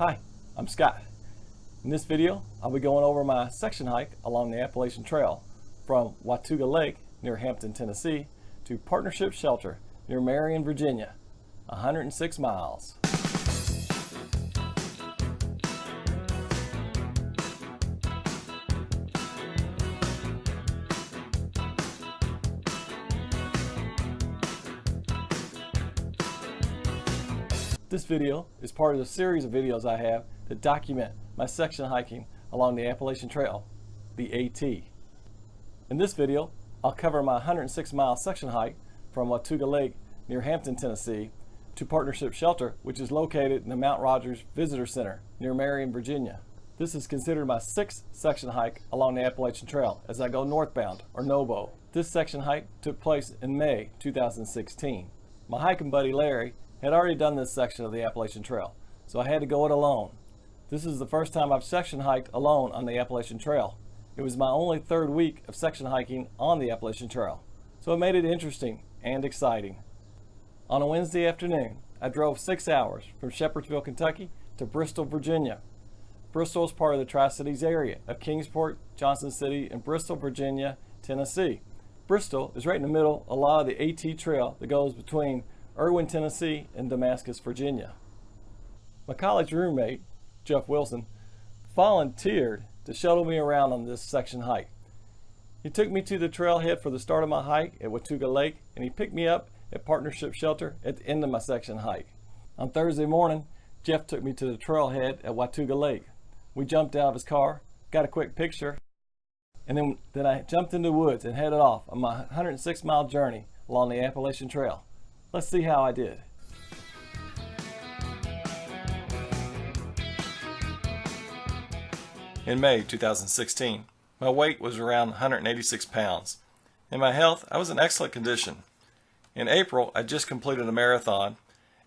Hi, I'm Scott. In this video, I'll be going over my section hike along the Appalachian Trail from Watauga Lake near Hampton, Tennessee to Partnership Shelter near Marion, Virginia, 106 miles. This video is part of the series of videos I have that document my section hiking along the Appalachian Trail, the AT. In this video, I'll cover my 106-mile section hike from Watauga Lake near Hampton, Tennessee to Partnership Shelter, which is located in the Mount Rodgers Visitors Center near Marion, Virginia. This is considered my 6th section hike along the Appalachian Trail as I go northbound, or NOBO. This section hike took place in May 2016. My hiking buddy Larry had already done this section of the Appalachian Trail, so I had to go it alone. This is the first time I've section hiked alone on the Appalachian Trail. It was my only 3rd week of section hiking on the Appalachian Trail, so it made it interesting and exciting. On a Wednesday afternoon, I drove 6 hours from Shepherdsville, Kentucky to Bristol, Virginia. Bristol is part of the Tri-Cities area of Kingsport, Johnson City, and Bristol, Virginia, Tennessee. Bristol is right in the middle of a lot of the AT Trail that goes between Erwin, Tennessee, and Damascus, Virginia. My college roommate, Jeff Wilson, volunteered to shuttle me around on this section hike. He took me to the trailhead for the start of my hike at Watauga Lake, and he picked me up at Partnership Shelter at the end of my section hike. On Thursday morning, Jeff took me to the trailhead at Watauga Lake. We jumped out of his car, got a quick picture, and then I jumped into the woods and headed off on my 106-mile journey along the Appalachian Trail. Let's see how I did. In May 2016, my weight was around 186 pounds. In my health, I was in excellent condition. In April, I just completed a marathon,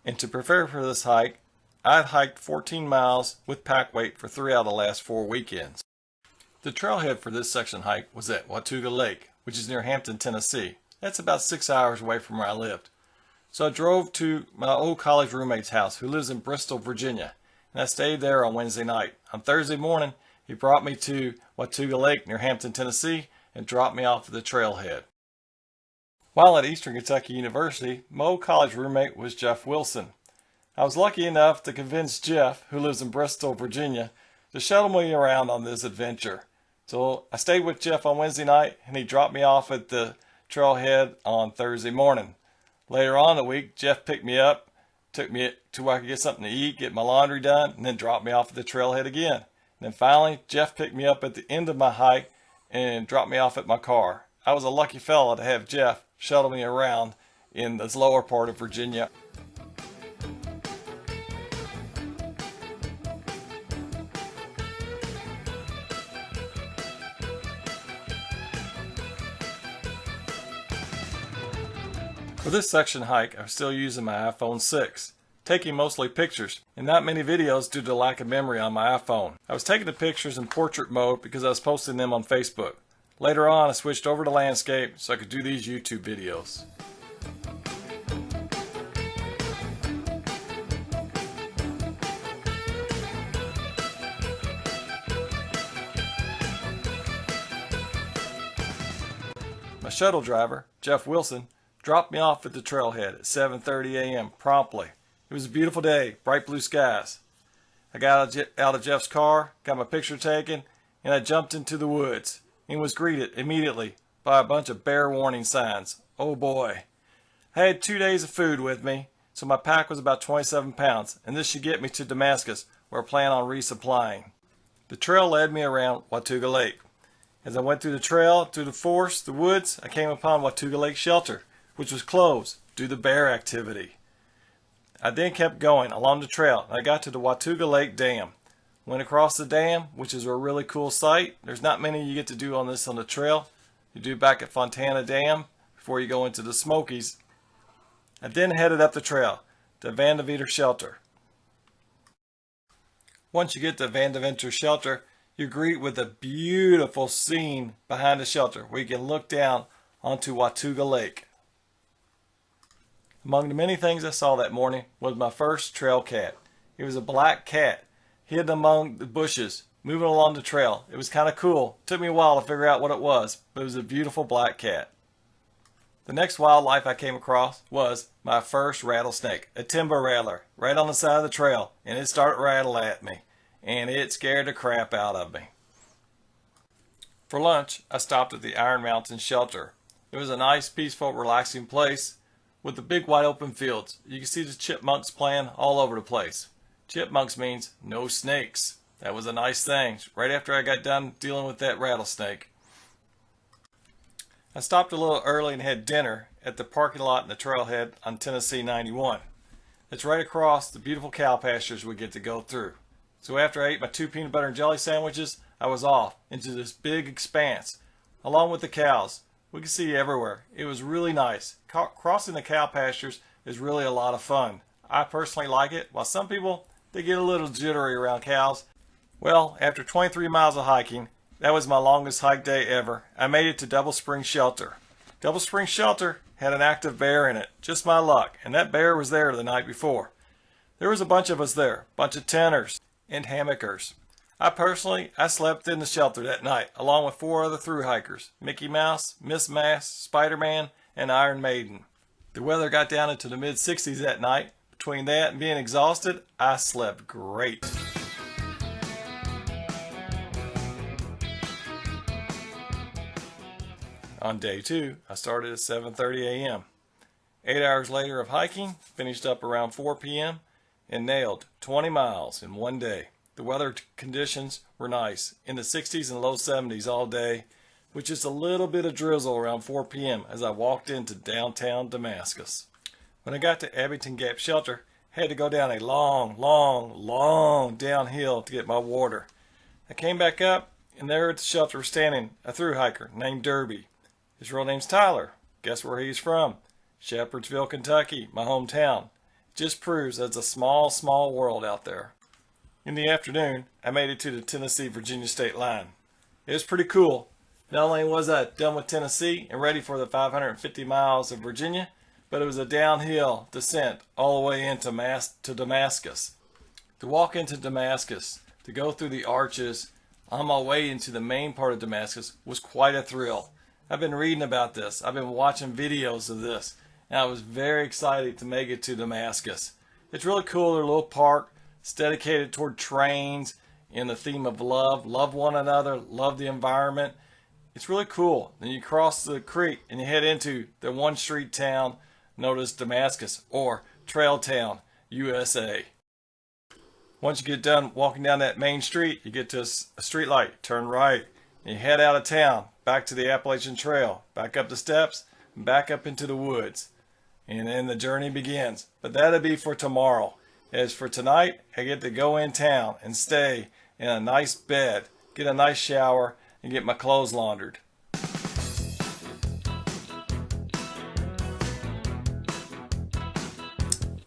and to prepare for this hike, I had hiked 14 miles with pack weight for 3 out of the last 4 weekends. The trailhead for this section hike was at Watauga Lake, which is near Hampton, Tennessee. That's about 6 hours away from where I lived. So I drove to my old college roommate's house, who lives in Bristol, Virginia, and I stayed there on Wednesday night. On Thursday morning, he brought me to Watauga Lake near Hampton, Tennessee, and dropped me off at the trailhead. While at Eastern Kentucky University, my old college roommate was Jeff Wilson. I was lucky enough to convince Jeff, who lives in Bristol, Virginia, to shuttle me around on this adventure. So I stayed with Jeff on Wednesday night, and he dropped me off at the trailhead on Thursday morning. Later on in the week, Jeff picked me up, took me to where I could get something to eat, get my laundry done, and then dropped me off at the trailhead again. And then finally, Jeff picked me up at the end of my hike and dropped me off at my car. I was a lucky fella to have Jeff shuttle me around in this lower part of Virginia. For this section hike, I'm still using my iPhone 6, taking mostly pictures and not many videos due to lack of memory on my iPhone. I was taking the pictures in portrait mode because I was posting them on Facebook. Later on, I switched over to landscape so I could do these YouTube videos. My shuttle driver, Jeff Wilson, dropped me off at the trailhead at 7:30 a.m. promptly. It was a beautiful day, bright blue skies. I got out of Jeff's car, got my picture taken, and I jumped into the woods and was greeted immediately by a bunch of bear warning signs. Oh boy. I had 2 days of food with me, so my pack was about 27 pounds, and this should get me to Damascus, where I plan on resupplying. The trail led me around Watauga Lake. As I went through the trail, through the forest, the woods, I came upon Watauga Lake Shelter, which was closed due to bear activity. I then kept going along the trail, and I got to the Watauga Lake Dam. Went across the dam, which is a really cool sight. There's not many you get to do on this on the trail. You do back at Fontana Dam before you go into the Smokies. I then headed up the trail to Van Deventer Shelter. Once you get to Van Deventer Shelter, you're greeted with a beautiful scene behind the shelter where you can look down onto Watauga Lake. Among the many things I saw that morning was my first trail cat. It was a black cat. hidden among the bushes, moving along the trail. It was kind of cool. It took me a while to figure out what it was, but it was a beautiful black cat. The next wildlife I came across was my first rattlesnake, a timber rattler, right on the side of the trail, and it started rattling at me, and it scared the crap out of me. For lunch, I stopped at the Iron Mountain Shelter. It was a nice, peaceful, relaxing place with the big wide open fields. You can see the chipmunks playing all over the place. Chipmunks means no snakes. That was a nice thing, right after I got done dealing with that rattlesnake. I stopped a little early and had dinner at the parking lot in the trailhead on Tennessee 91. It's right across the beautiful cow pastures we get to go through. So after I ate my 2 peanut butter and jelly sandwiches, I was off into this big expanse, along with the cows. We could see everywhere. It was really nice. Crossing the cow pastures is really a lot of fun. I personally like it, while some people, they get a little jittery around cows. Well, after 23 miles of hiking, that was my longest hike day ever. I made it to Double Spring Shelter. Double Spring Shelter had an active bear in it. Just my luck. And that bear was there the night before. There was a bunch of us there. A bunch of tenters and hammockers. I slept in the shelter that night, along with 4 other thru hikers, Mickey Mouse, Miss Mass, Spider-Man, and Iron Maiden. The weather got down into the mid-60s that night. Between that and being exhausted, I slept great. On day 2, I started at 7:30 a.m. 8 hours later of hiking, finished up around 4 p.m. and nailed 20 miles in one day. The weather conditions were nice, in the 60s and low 70s all day, with just a little bit of drizzle around 4 p.m. as I walked into downtown Damascus. When I got to Abington Gap Shelter, I had to go down a long downhill to get my water. I came back up, and there at the shelter was standing a thru hiker named Derby. His real name's Tyler. Guess where he's from? Shepherdsville, Kentucky, my hometown. It just proves that it's a small world out there. In the afternoon, I made it to the Tennessee-Virginia state line. It was pretty cool. Not only was I done with Tennessee and ready for the 550 miles of Virginia, but it was a downhill descent all the way into Damascus. To walk into Damascus, to go through the arches on my way into the main part of Damascus was quite a thrill. I've been reading about this. I've been watching videos of this, and I was very excited to make it to Damascus. It's really cool. There's a little park. It's dedicated toward trains in the theme of love. Love one another. Love the environment. It's really cool. Then you cross the creek and you head into the one street town known as Damascus, or Trail Town, USA. Once you get done walking down that main street, you get to a street light. Turn right. And you head out of town, back to the Appalachian Trail, back up the steps, and back up into the woods. And then the journey begins. But that'll be for tomorrow. As for tonight, I get to go in town and stay in a nice bed, get a nice shower, and get my clothes laundered.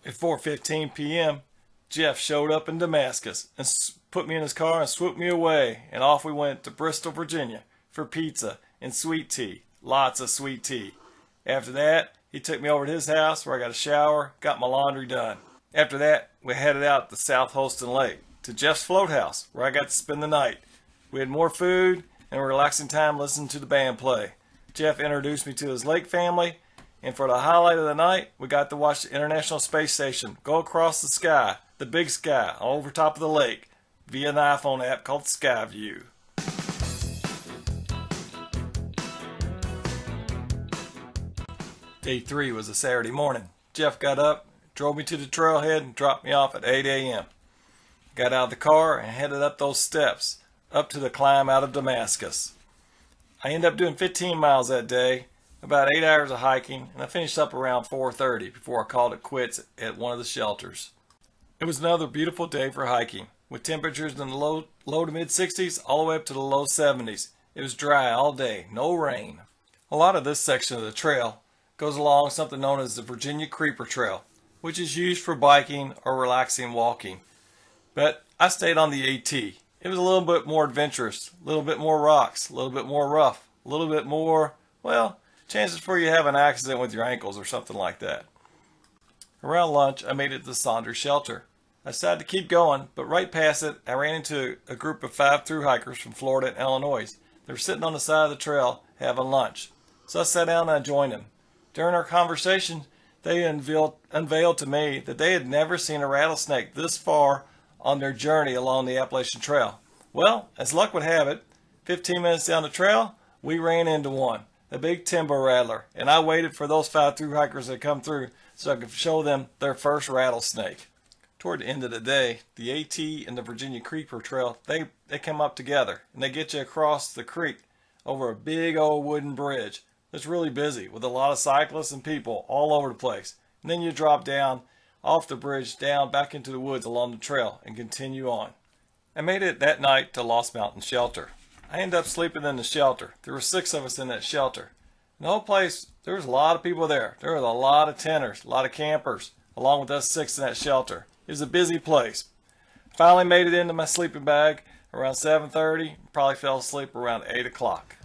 At 4:15 p.m., Jeff showed up in Damascus and put me in his car and swooped me away, and off we went to Bristol, Virginia for pizza and sweet tea. Lots of sweet tea. After that, he took me over to his house where I got a shower, got my laundry done. After that, we headed out to South Holston Lake, to Jeff's Float House, where I got to spend the night. We had more food and a relaxing time listening to the band play. Jeff introduced me to his lake family, and for the highlight of the night, we got to watch the International Space Station go across the sky, the big sky, over top of the lake, via an iPhone app called Skyview. Day 3 was a Saturday morning. Jeff got up, drove me to the trailhead, and dropped me off at 8 a.m. Got out of the car and headed up those steps, up to the climb out of Damascus. I ended up doing 15 miles that day, about 8 hours of hiking, and I finished up around 4:30 before I called it quits at one of the shelters. It was another beautiful day for hiking, with temperatures in the low to mid 60s all the way up to the low 70s. It was dry all day, no rain. A lot of this section of the trail goes along something known as the Virginia Creeper Trail, which is used for biking or relaxing walking. But I stayed on the AT. It was a little bit more adventurous, a little bit more rocks, a little bit more rough, a little bit more, well, chances for you to have an accident with your ankles or something like that. Around lunch, I made it to Saunders Shelter. I decided to keep going, but right past it, I ran into a group of 5 thru hikers from Florida and Illinois. They were sitting on the side of the trail having lunch. So I sat down and I joined them. During our conversation, they unveiled to me that they had never seen a rattlesnake this far on their journey along the Appalachian Trail. Well, as luck would have it, 15 minutes down the trail, we ran into one, a big timber rattler, and I waited for those 5 thru hikers to come through so I could show them their first rattlesnake. Toward the end of the day, the AT and the Virginia Creeper Trail, they come up together, and they get you across the creek over a big old wooden bridge. It's really busy with a lot of cyclists and people all over the place. And then you drop down off the bridge down back into the woods along the trail and continue on. I made it that night to Lost Mountain Shelter. I ended up sleeping in the shelter. There were 6 of us in that shelter. And the whole place, there was a lot of people there. There was a lot of tenters, a lot of campers, along with us 6 in that shelter. It was a busy place. Finally made it into my sleeping bag around 7:30. Probably fell asleep around 8 o'clock.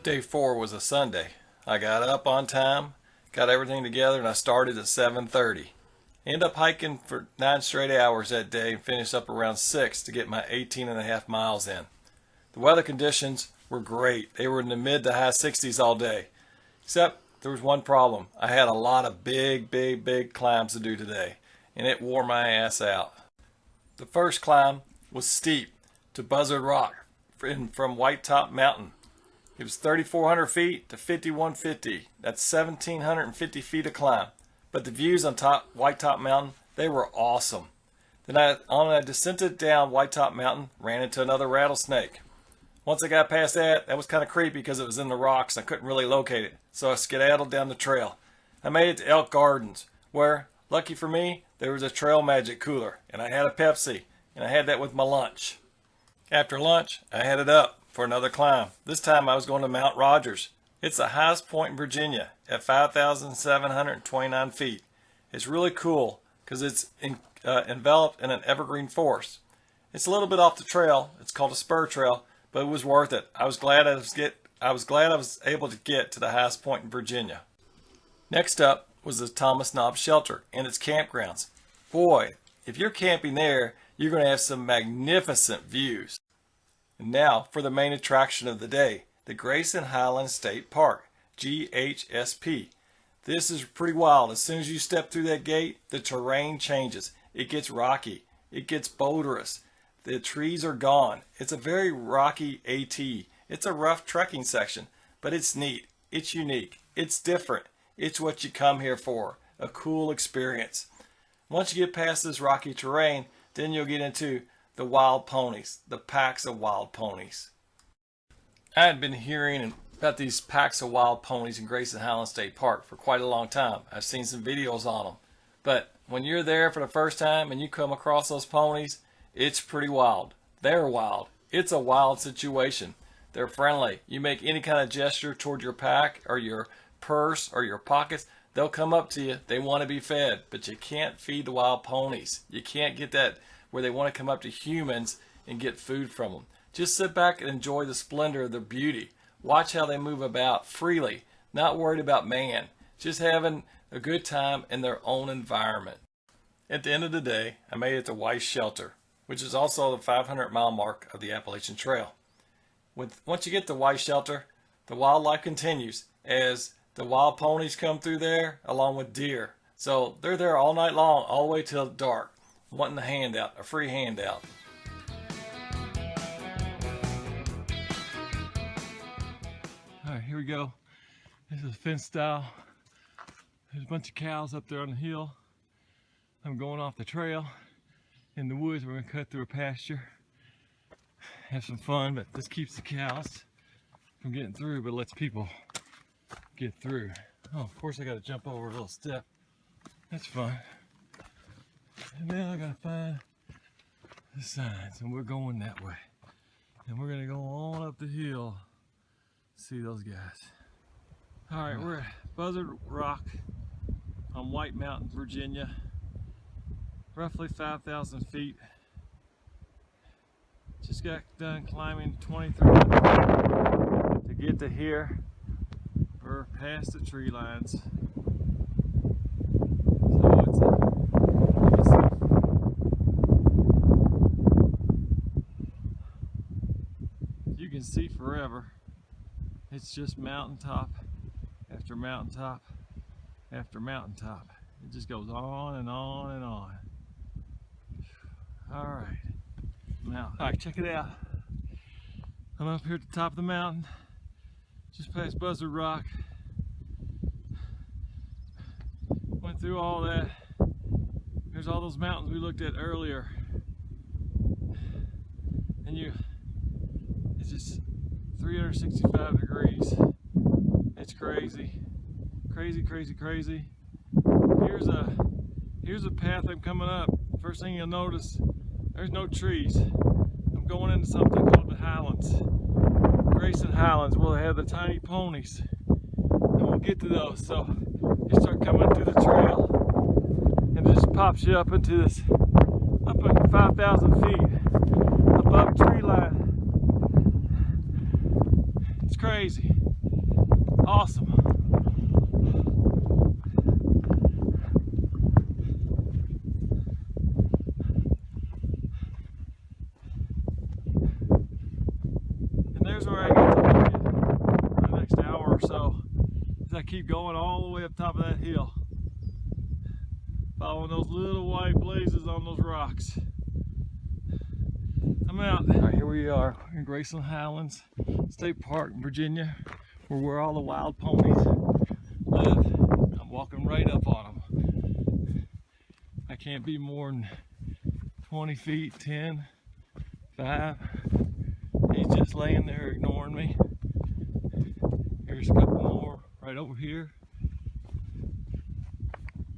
Day 4 was a Sunday. I got up on time, got everything together, and I started at 7:30. Ended up hiking for 9 straight hours that day and finished up around 6 to get my 18.5 miles in. The weather conditions were great. They were in the mid to high 60s all day. Except there was one problem. I had a lot of big climbs to do today, and it wore my ass out. The first climb was steep to Buzzard Rock from White Top Mountain. It was 3,400 feet to 5,150. That's 1,750 feet of climb. But the views on White Top Mountain, they were awesome. Then I descended down White Top Mountain, ran into another rattlesnake. Once I got past that, that was kind of creepy because it was in the rocks. I couldn't really locate it. So I skedaddled down the trail. I made it to Elk Gardens, where, lucky for me, there was a Trail Magic cooler. And I had a Pepsi, and I had that with my lunch. After lunch, I headed up for another climb. This time I was going to Mount Rodgers. It's the highest point in Virginia at 5,729 feet. It's really cool because it's enveloped in an evergreen forest. It's a little bit off the trail. It's called a spur trail, but it was worth it. I was glad I was able to get to the highest point in Virginia. Next up was the Thomas Knob Shelter and its campgrounds. Boy, if you're camping there, you're going to have some magnificent views. And now for the main attraction of the day, the Grayson Highlands State Park, GHSP. This is pretty wild. As soon as you step through that gate, the terrain changes. It gets rocky. It gets boulderous. The trees are gone. It's a very rocky AT. It's a rough trekking section, but it's neat. It's unique. It's different. It's what you come here for, a cool experience. Once you get past this rocky terrain, then you'll get into the wild ponies, the packs of wild ponies. I had been hearing about these packs of wild ponies in Grayson Highlands State Park for quite a long time. I've seen some videos on them. But when you're there for the first time and you come across those ponies, it's pretty wild. They're wild. It's a wild situation. They're friendly. You make any kind of gesture toward your pack or your purse or your pockets, they'll come up to you. They want to be fed, but you can't feed the wild ponies. You can't get that where they want to come up to humans and get food from them. Just sit back and enjoy the splendor of their beauty. Watch how they move about freely, not worried about man, just having a good time in their own environment. At the end of the day, I made it to Weiss Shelter, which is also the 500-mile mark of the Appalachian Trail. Once you get to Weiss Shelter, the wildlife continues as the wild ponies come through there along with deer. So they're there all night long, all the way till dark, wanting a handout, a free handout. All right, here we go. This is fence style. There's a bunch of cows up there on the hill. I'm going off the trail. In the woods, we're gonna cut through a pasture. Have some fun, but this keeps the cows from getting through, but lets people get through. Oh, of course I gotta jump over a little step. That's fun. And then I gotta find the signs, and we're going that way. And we're gonna go on up the hill, see those guys. All right, we're at Buzzard Rock on White Mountain, Virginia. Roughly 5,000 feet. Just got done climbing 2,300 to get to here. We're We're past the tree lines. You can see forever. It's just mountaintop after mountaintop after mountaintop. It just goes on and on and on. All right, mountain. All right, check it out. I'm up here at the top of the mountain, just past Buzzard Rock. Went through all that. There's all those mountains we looked at earlier. And it's just 365 degrees. It's crazy. Crazy, crazy, crazy. Here's a path I'm coming up. First thing you'll notice, there's no trees. I'm going into something called the Highlands. Grayson Highlands, where they have the tiny ponies. And we'll get to those. So you start coming through the trail and it just pops you up into this, up at 5,000 feet, above tree line. It's crazy. Awesome. There's where I get to look at for the next hour or so as I keep going all the way up top of that hill, following those little white blazes on those rocks. I'm out. All right, here we are in Grayson Highlands State Park, Virginia, where all the wild ponies live. I'm walking right up on them. I can't be more than 20 feet, 10, 5. He's just laying there ignoring me. Here's a couple more right over here.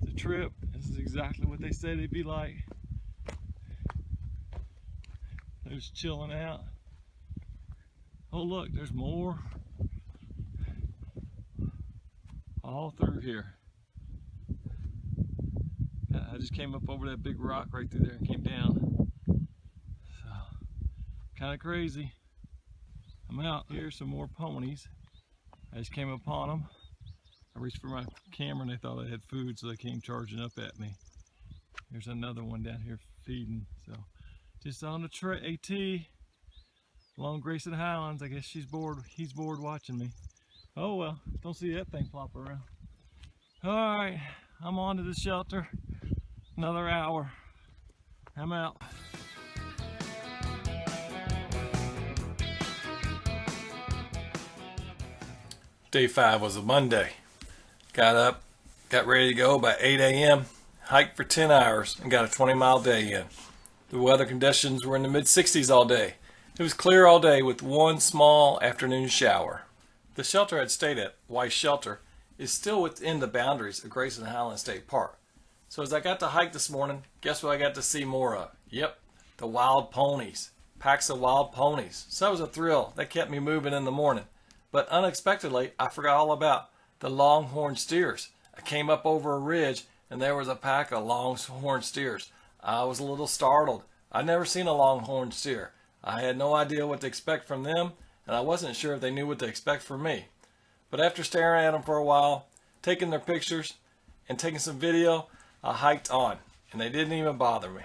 It's a trip. This is exactly what they said it'd be like. They're just chilling out. Oh look, there's more. All through here. I just came up over that big rock right through there and came down. So, kind of crazy. I'm out. Here's some more ponies. I just came upon them. I reached for my camera and they thought I had food, so they came charging up at me. There's another one down here feeding. So just on the AT along Grayson Highlands. I guess she's bored. He's bored watching me. Oh well, don't see that thing flop around. All right, I'm on to the shelter. Another hour. I'm out. Day 5 was a Monday. Got up, got ready to go by 8 a.m., hiked for 10 hours, and got a 20-mile day in. The weather conditions were in the mid-60s all day. It was clear all day with one small afternoon shower. The shelter I'd stayed at, Weiss Shelter, is still within the boundaries of Grayson Highlands State Park. So as I got to hike this morning, guess what I got to see more of? Yep, the wild ponies. Packs of wild ponies. So that was a thrill. That kept me moving in the morning. But unexpectedly, I forgot all about the longhorn steers. I came up over a ridge and there was a pack of longhorn steers. I was a little startled. I'd never seen a longhorn steer. I had no idea what to expect from them, and I wasn't sure if they knew what to expect from me. But after staring at them for a while, taking their pictures, and taking some video, I hiked on, and they didn't even bother me.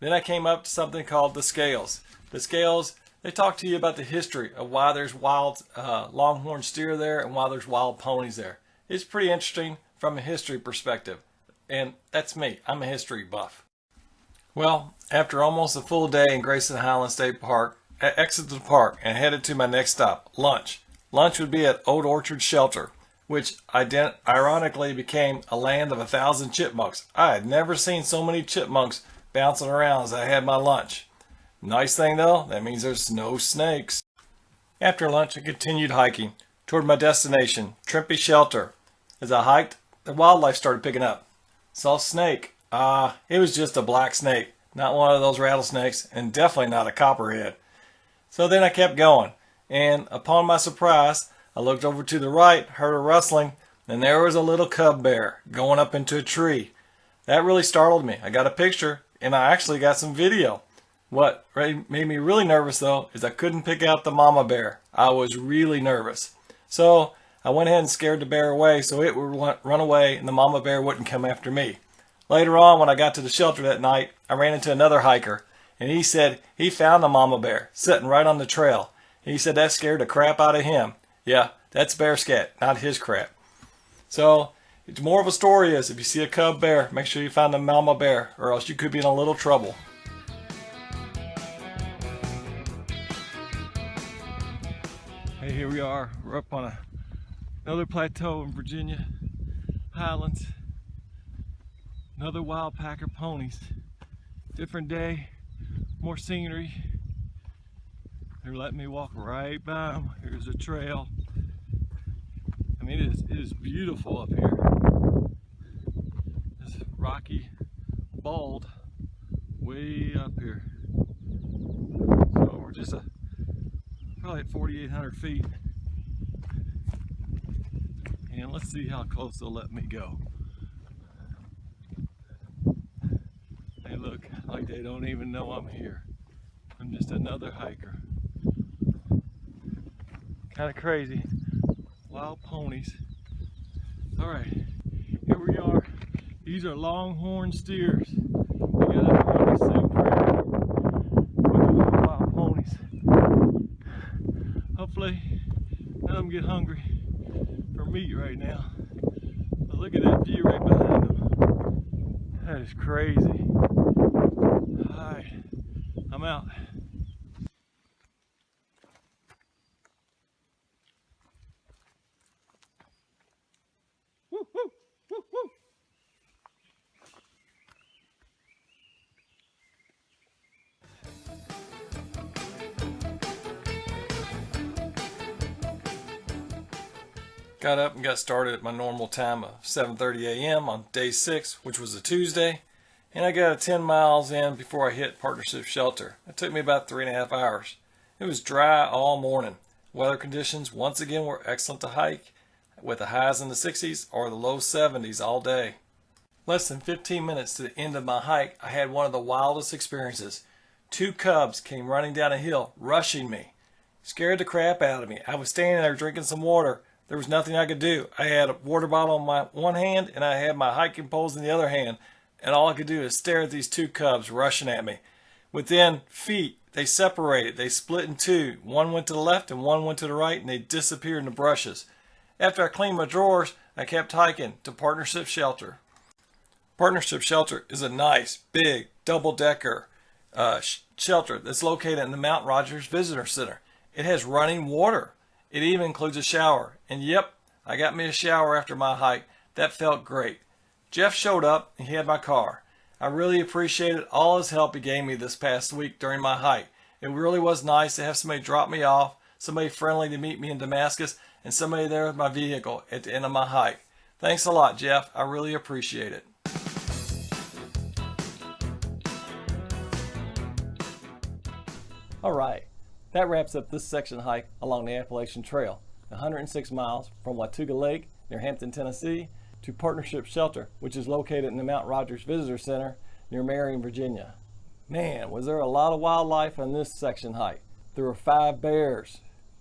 Then I came up to something called the scales. The scales, they talk to you about the history of why there's wild longhorn steer there and why there's wild ponies there. It's pretty interesting from a history perspective. And that's me. I'm a history buff. Well, after almost a full day in Grayson Highlands State Park, I exited the park and headed to my next stop, lunch. Lunch would be at Old Orchard Shelter, which ironically became a land of 1,000 chipmunks. I had never seen so many chipmunks bouncing around as I had my lunch. Nice thing though, that means there's no snakes. After lunch, I continued hiking toward my destination, Trimpey Shelter. As I hiked, the wildlife started picking up. Saw a snake. It was just a black snake, not one of those rattlesnakes, and definitely not a copperhead. So then I kept going, and upon my surprise, I looked over to the right, heard a rustling, and there was a little cub bear going up into a tree. That really startled me. I got a picture, and I actually got some video. What made me really nervous though is I couldn't pick out the mama bear. I was really nervous. So I went ahead and scared the bear away so it would run away and the mama bear wouldn't come after me. Later on, when I got to the shelter that night, I ran into another hiker, and he said he found the mama bear sitting right on the trail. He said that scared the crap out of him. Yeah, that's bear scat, not his crap. So, it's more of a story is if you see a cub bear, make sure you find the mama bear, or else you could be in a little trouble. Hey, here we are. We're up on another plateau in Virginia Highlands. Another wild packer ponies. Different day, more scenery. They're letting me walk right by them. Here's a trail. I mean, it is beautiful up here. This rocky bald way up here. So we're just probably at 4,800 feet. And let's see how close they'll let me go. Hey, look, like they don't even know I'm here. I'm just another hiker. Kind of crazy. Wild ponies. All right, here we are. These are longhorn steers. We got up here on the same prairie with the wild ponies. Hopefully, none of them get hungry for meat right now. But look at that view right behind them. That is crazy. Alright, I'm out. Woo, woo, woo, woo. Got up and got started at my normal time of 7:30 a.m. on day 6, which was a Tuesday. And I got 10 miles in before I hit Partnership Shelter. It took me about 3.5 hours. It was dry all morning. Weather conditions once again were excellent to hike, with the highs in the 60s or the low 70s all day. Less than 15 minutes to the end of my hike, I had one of the wildest experiences. 2 cubs came running down a hill, rushing me. Scared the crap out of me. I was standing there drinking some water. There was nothing I could do. I had a water bottle in my one hand and I had my hiking poles in the other hand. And all I could do is stare at these 2 cubs rushing at me. Within feet, they separated. They split in 2. One went to the left and one went to the right, and they disappeared in the brushes. After I cleaned my drawers, I kept hiking to Partnership Shelter. Partnership Shelter is a nice, big, double-decker shelter that's located in the Mount Rodgers Visitors Center. It has running water. It even includes a shower. And yep, I got me a shower after my hike. That felt great. Jeff showed up and he had my car. I really appreciated all his help he gave me this past week during my hike. It really was nice to have somebody drop me off, somebody friendly to meet me in Damascus, and somebody there with my vehicle at the end of my hike. Thanks a lot, Jeff. I really appreciate it. All right, that wraps up this section hike along the Appalachian Trail, 106 miles from Watauga Lake near Hampton, Tennessee, to Partnership Shelter, which is located in the Mount Rodgers Visitors Center near Marion, Virginia. Man, was there a lot of wildlife on this section hike. There were 5 bears,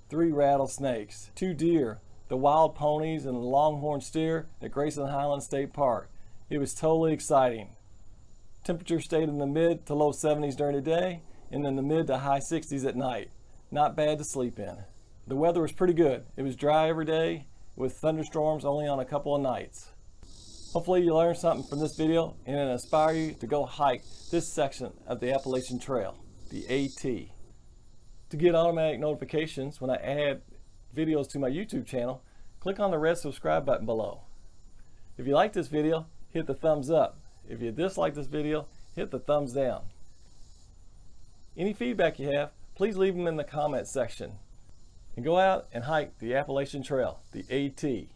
3 rattlesnakes, 2 deer, the wild ponies, and the longhorn steer at Grayson Highlands State Park. It was totally exciting. Temperature stayed in the mid to low 70s during the day and in the mid to high 60s at night. Not bad to sleep in. The weather was pretty good. It was dry every day, with thunderstorms only on a couple of nights. Hopefully you learned something from this video and it inspire you to go hike this section of the Appalachian Trail, the AT. To get automatic notifications when I add videos to my YouTube channel, click on the red subscribe button below. If you like this video, hit the thumbs up. If you dislike this video, hit the thumbs down. Any feedback you have, please leave them in the comment section. And go out and hike the Appalachian Trail, the AT.